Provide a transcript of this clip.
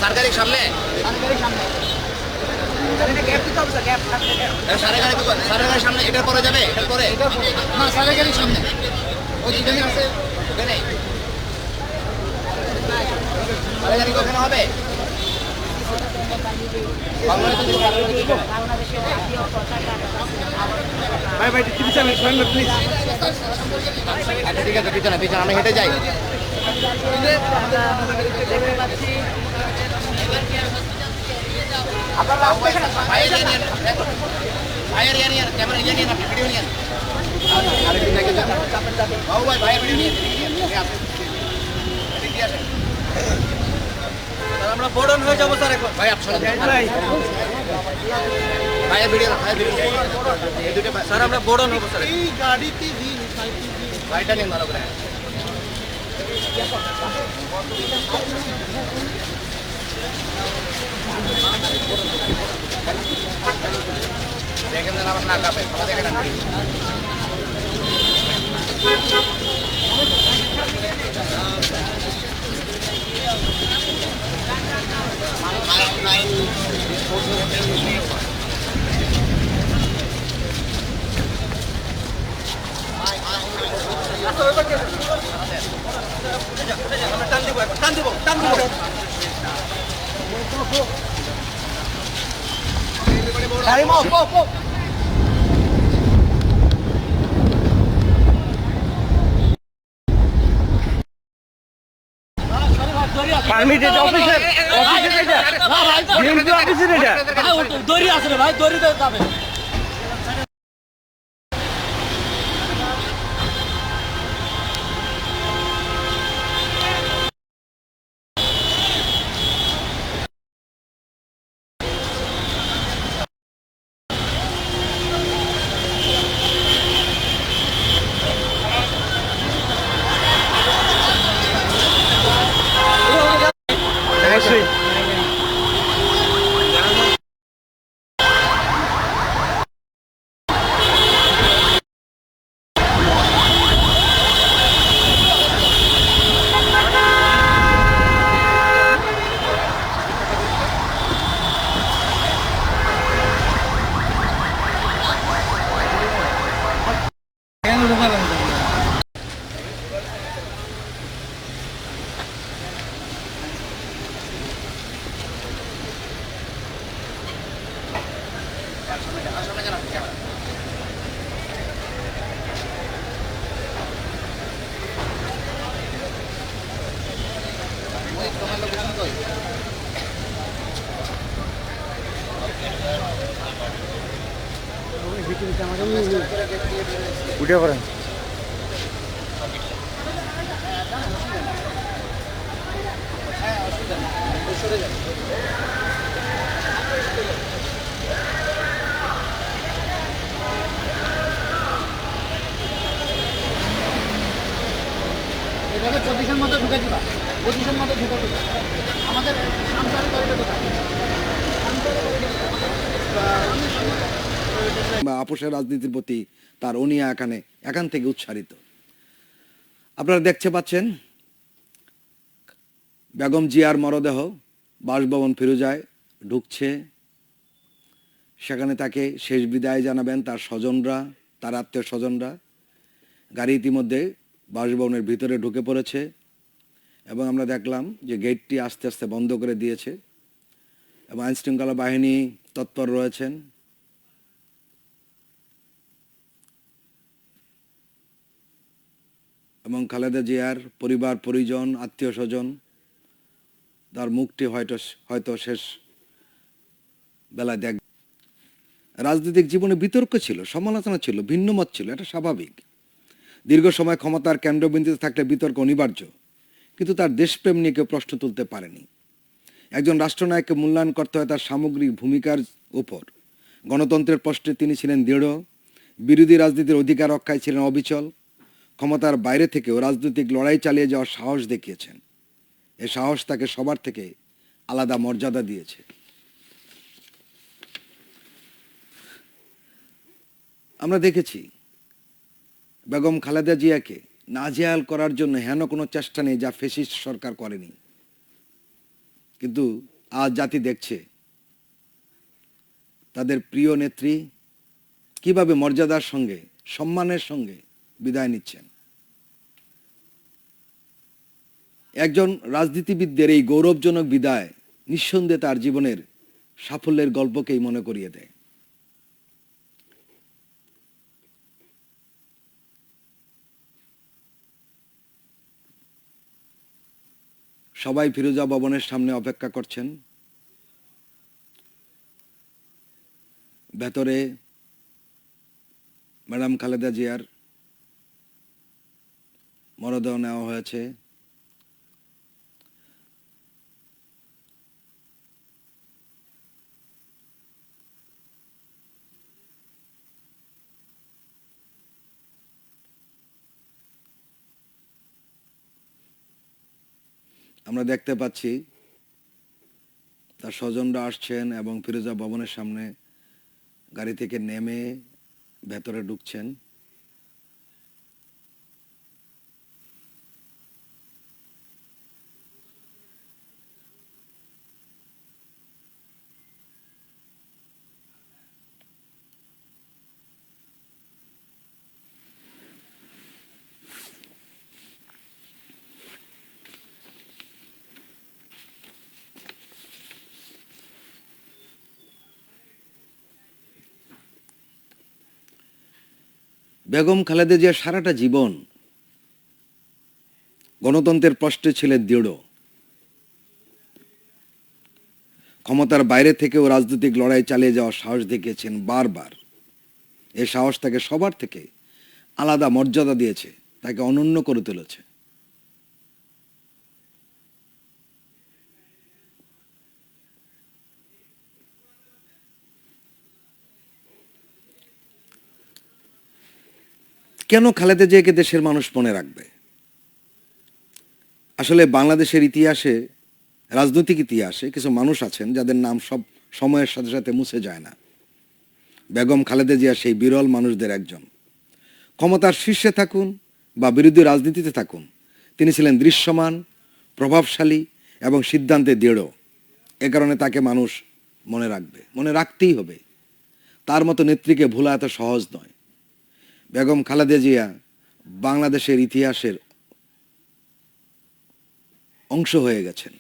সরকারের সামনে সরকারের সামনে এটার পরে যাবে, এটার পরে না সরকারের সামনে ওই যেখানে আছে ওখানে সরকারি ওখানে হবে। ভাই ভাই পিছনে সরেন না প্লিজ। আচ্ছা ঠিক আছে, পিছনে পিছনে আমরা হেঁটে যাই। আমরা বোর্ডন হয়ে যাবো স্যার এখন। ভাই আপনার ভাইয়ের ভিডিও স্যার আমরা বোর্ডন হবো স্যার। এই গাড়িতে ভাইটা নিন ভালো করে। দেখেন আমার না কাঁপে, সবাই দেখেন টান দিব এখন, টান দিব, টান দিব। গাড়ি মো পারমিট এটা অফিসের এটা না ভাই বিএমপি অফিসের এটা দড়ি আছে রে ভাই, দড়িতে যাবে। উঠে পড়েন। এটাকে পজিশন মতো ঢুকে দিবা, পজিশন মতো ঢুকে দিবা। আমাদের সামসারি তরিটা কোথায়? আপোষের রাজনীতির প্রতি তার অনীহা এখান থেকে উচ্চারিত। আপনারা দেখতে পাচ্ছেন বেগম জিয়ার মরদেহ বাসভবন ফিরোজায় ঢুকছে। সেখানে তাকে শেষ বিদায় জানাবেন তার স্বজনরা, তার আত্মীয় স্বজনরা। গাড়ি ইতিমধ্যে বাসভবনের ভিতরে ঢুকে পড়েছে এবং আমরা দেখলাম যে গেটটি আস্তে আস্তে বন্ধ করে দিয়েছে এবং আইনশৃঙ্খলা বাহিনী তৎপর রয়েছেন। এবং খালেদা জিয়ার পরিবার পরিজন আত্মীয় স্বজন তার মুখটি হয়তো শেষ বেলায় দেখ। রাজনৈতিক জীবনে বিতর্ক ছিল, সমালোচনা ছিল, ভিন্নমত ছিল, এটা স্বাভাবিক। দীর্ঘ সময় ক্ষমতার কেন্দ্রবিন্দুতে থাকলে বিতর্ক অনিবার্য, কিন্তু তার দেশপ্রেম নিয়ে কেউ প্রশ্ন তুলতে পারেনি। একজন রাষ্ট্রনায়ককে মূল্যায়ন করতে হয় তার সামগ্রিক ভূমিকার উপর। গণতন্ত্রের প্রশ্নে তিনি ছিলেন দৃঢ়, বিরোধী রাজনীতির অধিকার রক্ষায় ছিলেন অবিচল, ক্ষমতার বাইরে থেকেও রাজনৈতিক লড়াই চালিয়ে যাওয়ার সাহস দেখিয়েছেন। এ সাহস তাকে সবার থেকে আলাদা মর্যাদা দিয়েছে। আমরা দেখেছি বেগম খালেদা জিয়াকে নাজেহাল করার জন্য হেন কোনো চেষ্টা নেই যা ফ্যাসিস্ট সরকার করেনি। কিন্তু আজ জাতি দেখছে তাদের প্রিয় নেত্রী কিভাবে মর্যাদার সঙ্গে, সম্মানের সঙ্গে বিদায় নিচ্ছেন। একজন রাজনীতিবিদদের এই গৌরবজনক বিদায় নিঃসন্দেহে তার জীবনের সাফল্যের গল্পকেই মনে করিয়ে দেয়। সবাই ফিরোজা ভবনের সামনে অপেক্ষা করছেন। ভেতরে ম্যাডাম খালেদা জিয়ার মরদেহ নেওয়া হয়েছে। আমরা দেখতে পাচ্ছি তার স্বজনরা আসছেন এবং ফিরোজা ভবনের সামনে গাড়ি থেকে নেমে ভেতরে ঢুকছেন। বেগম খালেদা জিয়া সারাটা জীবন গণতন্ত্রের প্রশ্নে ছিলেন দৃঢ়। ক্ষমতার বাইরে থেকেও রাজনৈতিক লড়াই চালিয়ে যাওয়ার সাহস দেখিয়েছেন বারবার। এই সাহস তাকে সবার থেকে আলাদা মর্যাদা দিয়েছে, তাকে অনন্য করে তুলেছে। কেন খালেদা জিয়াকে দেশের মানুষ মনে রাখবে? আসলে বাংলাদেশের ইতিহাসে, রাজনৈতিক ইতিহাসে কিছু মানুষ আছেন যাদের নাম সব সময়ের সাথে সাথে মুছে যায় না। বেগম খালেদা জিয়া সেই বিরল মানুষদের একজন। ক্ষমতার শীর্ষে থাকুন বা বিরোধী রাজনীতিতে থাকুন, তিনি ছিলেন দৃশ্যমান, প্রভাবশালী এবং সিদ্ধান্তে দৃঢ়। এ কারণে তাকে মানুষ মনে রাখবে, মনে রাখতেই হবে। তার মতো নেত্রীকে ভোলা এত সহজ নয়। বেগম খালেদা জিয়া বাংলাদেশের ইতিহাসের অংশ হয়ে গেছেন।